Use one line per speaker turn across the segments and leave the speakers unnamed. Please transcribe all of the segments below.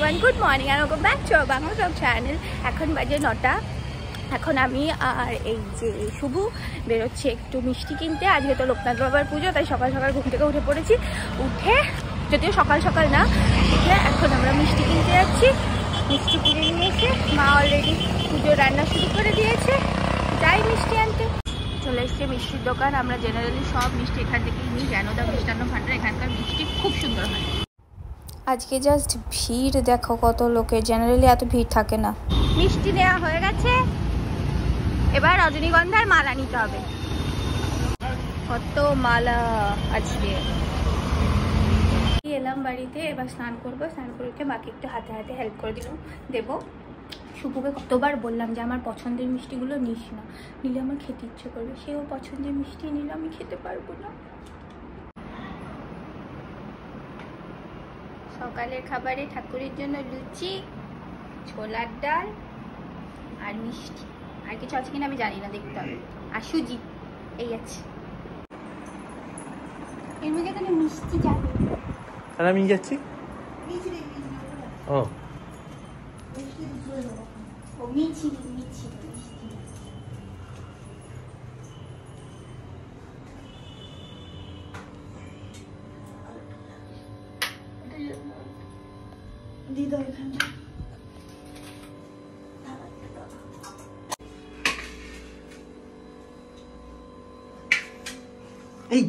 Everyone, good morning আর welcome back to our Bangla blog channel. এখন বাজে 9টা। এখন আমি আর এই যে শুভু বেরোচ্ছে একটু মিষ্টি কিনতে। আজকে তো লোকনাথ বাবার পুজো, তাই সকাল সকাল ঘুম থেকে উঠে পড়েছি। উঠে যদিও সকাল সকাল না, উঠে এখন আমরা মিষ্টি কিনতে যাচ্ছি। মিষ্টি কিনে নিয়ে এসে মা অলরেডি পুজো রান্না শুরু করে দিয়েছে। যাই মিষ্টি আনতে। চলে এসছে মিষ্টির দোকান। আমরা জেনারেলি সব মিষ্টি এখান থেকেই নিই। জ্ঞানদা মিষ্টান্ন ভান্ডার, এখানকার মিষ্টি খুব সুন্দর হয়।
আজকে জাস্ট ভিড় দেখো কত লোকের, জেনারেলি এত ভিড় থাকে না।
মিষ্টি নেওয়া হয়ে গেছে, এবার রজনীগন্ধার মালা নিতে হবে। কত মালা আজকে। এলাম বাড়িতে, এবার স্নান করবো। স্নান করে উঠে মাকে একটু হাতে হাতে হেল্প করে দেবো। শুভুকে কতবার বললাম যে আমার পছন্দের মিষ্টিগুলো নিস না, নিলে আমার খেতে ইচ্ছে করবে। সেও পছন্দের মিষ্টি নিলে আমি খেতে পারবো না। সকালের খাবারে ঠাকুরের জন্য লুচি, ছোলার ডাল আর মিষ্টি। আর কিছু আছে কিনা আমি জানি না, দেখতে হবে। আর সুজি, এই আছে। এর মধ্যে এখানে মিষ্টি যাবে।
আর আমি যাচ্ছি। ও
মিষ্টি দিদা এখানে
এই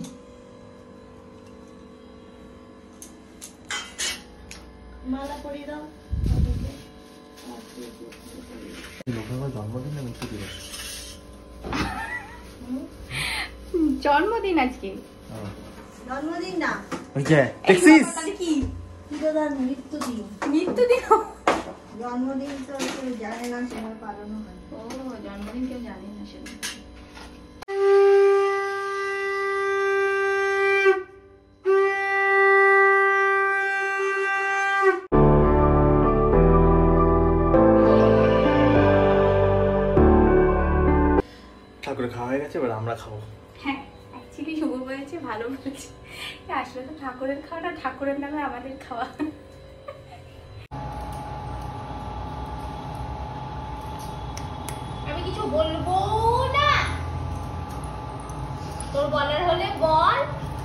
মালা পরিয়ে দাও। জন্মদিন আজকে।
জন্মদিন না,
কি
মৃত্যুদিন।
মৃত্যুদিন?
জন্মদিন তো কেউ জানে না, সেটা পালন হয়।
ও, জন্মদিন কেউ জানে না সেটা।
ঠাকুরের খাওয়া হয়ে গেছে, এবার আমরা খাবো।
হ্যাঁ, অ্যাকচুয়ালি শুভ বলেছে, ভালো বলেছে। আসলে তো ঠাকুরের খাওয়াটা ঠাকুরের নামে আমাদের খাওয়া। আমি কিছু বলবো না, তোর বলার হলে বল,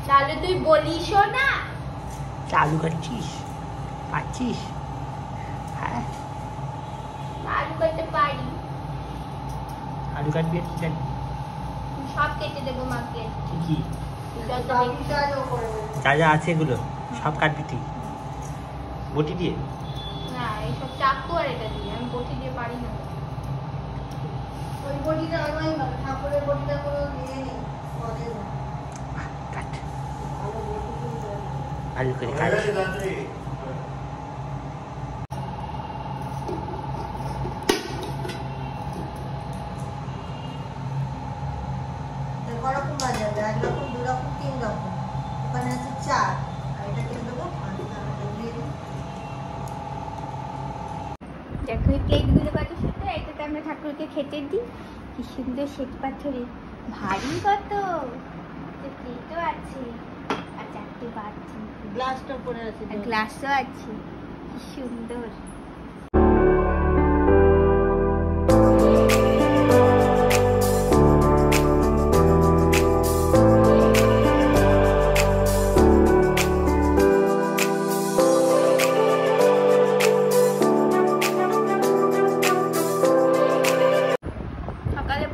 তাহলে তুই বলিসও না।
আলু কাটছিস? পাচ্ছিস? হ্যাঁ,
আলু কাটতে পারি।
আলু কাটবি?
সব কেটে দেবো মাকে।
কি যা যা আছে এগুলো সব কাটবি তুই বটি দিয়ে?
না, এইসব চাকু আর এটা দিয়ে। আমি বটি দিয়ে পারি না।
ওই বটিটা আনাই ভালো, ঠাকুরের বটিটা কোনো দিয়ে নেই।
কাট আলু করে কাট।
রকম বাজাবে, 1 রকম, 2 রকম, 3 রকম। ওখানে আছে 4, আর এটা কিনে দেবো 5।
দেখো এই প্লেটগুলো কত সুন্দর। এটাতে আমরা ঠাকুরকে খেতে দিই। কি সুন্দর শ্বেত পাথরের, ভারী কত। প্লেটও আছে আর 4টে বাটি,
গ্লাসটা পরে আছে,
গ্লাসও আছে। কি সুন্দর।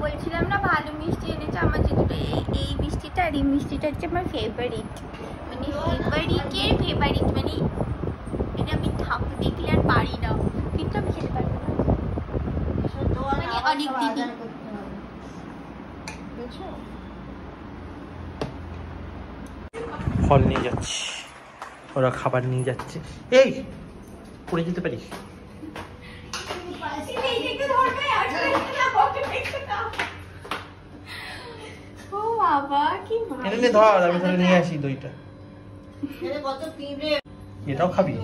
বলছিলাম না ভালো মিষ্টি এনেছে আমার জন্য। এই মিষ্টিটা আর এই মিষ্টিটা হচ্ছে আমার ফেভারিট, মানে ফেভারিটের ফেভারিট। মানে এটা আমি ঠাকুর দেখলে আর পারি না, কিন্তু আমি খেতে পারবো না। মানে অনেক দিদি
ফল নিয়ে যাচ্ছি, ওরা খাবার নিয়ে যাচ্ছে। এই পড়ে যেতে পারিস। ধর, আমি তাহলে নিয়ে আসি দইটা। এটাও খাবি?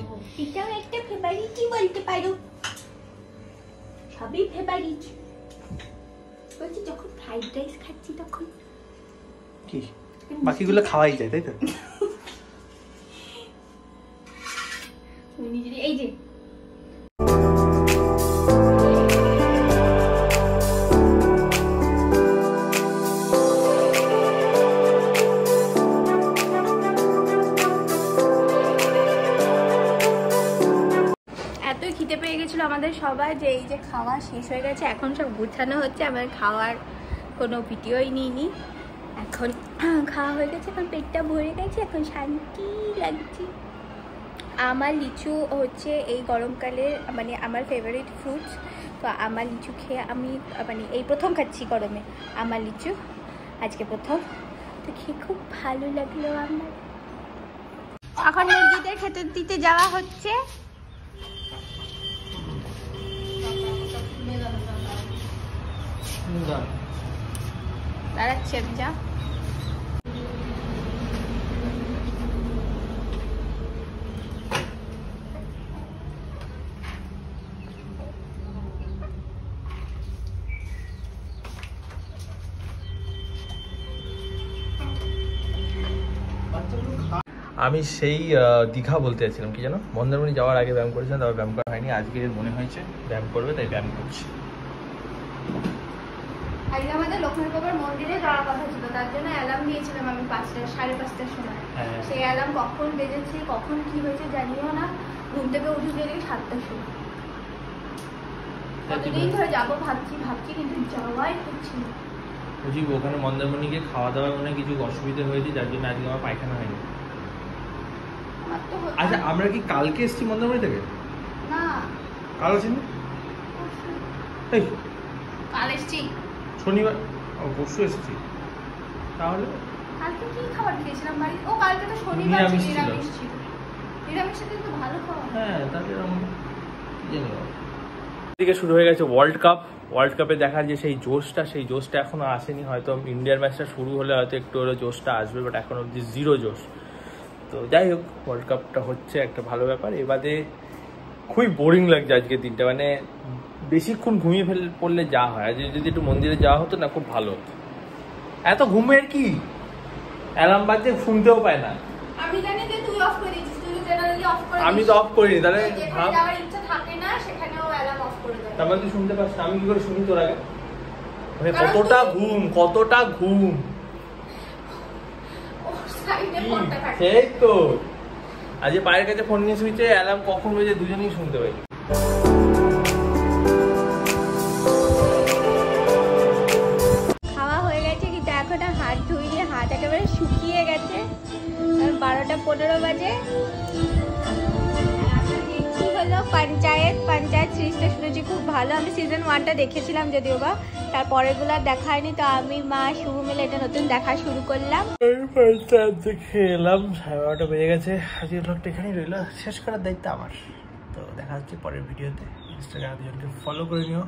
এটাও একটা ফেভারিটই বলতে পারো, সবই ফেভারিট। বলছি যখন ফ্রাইড রাইস খাচ্ছি তখন
কি বাকিগুলো খাওয়াই যায়, তাই তো?
এই যে খিদে পেয়ে গেছিলো আমাদের সবাই, যে এই যে খাওয়া শেষ হয়ে গেছে, এখন সব গুছানো হচ্ছে। আমার খাওয়ার কোনো ভিডিওই নিইনি, এখন খাওয়া হয়ে গেছে, এখন পেটটা ভরে গেছে, এখন শান্তি লাগছে। আমার লিচু হচ্ছে এই গরমকালে মানে আমার ফেভারিট ফ্রুটস। তো আমার লিচু খেয়ে আমি মানে এই প্রথম খাচ্ছি গরমে আমার লিচু, আজকে প্রথম। তো খেয়ে খুব ভালো লাগলো আমার। এখন মুরগিদের খেতে দিতে যাওয়া হচ্ছে। দাঁড়াচ্ছি আমি, যা
আমি সেই দীঘা বলতে চাইছিলাম, কি জানো, মন্দারমণি যাওয়ার আগে ব্যায়াম করেছিলাম, তারপর ব্যায়াম করা হয়নি। আজকে মনে হয়েছে ব্যায়াম করবে, তাই ব্যায়াম করছি।
আজকে আমাদের লোকনাথ বাবার মন্দিরে যাওয়ার কথা ছিল, তার জন্য অ্যালার্ম দিয়েছিলাম আমি 5:30টার সময়। সেই অ্যালার্ম কখন বেজেছে, কখন কি হয়েছে জানিও না। ঘুম থেকে উঠে গেলে 7টার সময়। কতদিন ধরে যাবো ভাবছি কিন্তু যাওয়াই হচ্ছে না।
বুঝি ওখানে মন্দারমণিকে খাওয়া দাওয়ার মনে কিছু অসুবিধা হয়েছে, যার জন্য আজকে আমার পায়খানা হয়নি। আচ্ছা, আমরা কি কালকে এসেছি মন্দারমণি থেকে?
না,
কাল আছেন?
কাল এসছি,
শনিবার, পরশু এসেছি। তাহলে
কালকে কি খাবার খেয়েছিলাম বাড়ি? ও কালকে তো শনিবার, নিরামিষ ছিল। নিরামিষ সাথে তো ভালো খাওয়া।
হ্যাঁ, তাহলে আমরা জানি না। এদিকে শুরু হয়ে গেছে ওয়ার্ল্ড কাপ। ওয়ার্ল্ড কাপে দেখার যে সেই জোশটা এখনো আসেনি। হয়তো ইন্ডিয়ার ম্যাচটা শুরু হলে হয়তো একটু হলে জোশটা আসবে, বাট এখন অব্দি জিরো জোশ। তো যাই হোক, ওয়ার্ল্ড কাপটা হচ্ছে একটা ভালো ব্যাপার। এবারে খুবই বোরিং লাগছে আজকের দিনটা, মানে বেশিক্ষণ ঘুমিয়ে পড়লে যা হয়। আজ যদি একটু মন্দিরে যাওয়া হতো না, খুব ভালো হতো। এত ঘুমের কি, অ্যালার্ম বাজছে শুনতেও পায় না।
আমি জানি যে তুই অফ করে দিয়েছিস, তুই জেনারেলি অফ করে দিস।
আমি তো অফ করিনি, তাহলে
যেখানে যাওয়ার ইচ্ছা থাকে না সেখানেও অ্যালার্ম অফ করে দেয়।
তার মানে তুই শুনতে পাস না, আমি কি করে শুনি তোর আগে? মানে কতটা ঘুম। সেই তো আজ পায়ের কাছে ফোন নিয়ে শুয়েছে, অ্যালার্ম কখন বেজে দুজনেই শুনতে পাই।
খাওয়া হয়ে গেছে, কিন্তু এখন হাত ধুইনি, হাত একেবারে শুকিয়ে গেছে। 12:15 বাজে। কি হলো, পঞ্চায়েত সিরিজটা শুনেছি খুব ভালো। আমি সিজন 1টা দেখেছিলাম যদিও বা, তারপরেগুলো দেখা হয়নি। তো আমি মা শুরু মিলে এটা নতুন দেখা শুরু করলাম।
পঞ্চায়েত দেখে এলাম, 12:30 বেজে গেছে। আজকের ব্লগটা এখানেই রইলো, শেষ করার দায়িত্ব আমার। তো দেখা হচ্ছে পরের ভিডিওতে। ইনস্টাগ্রামে দুজনকে ফলো করে নিও।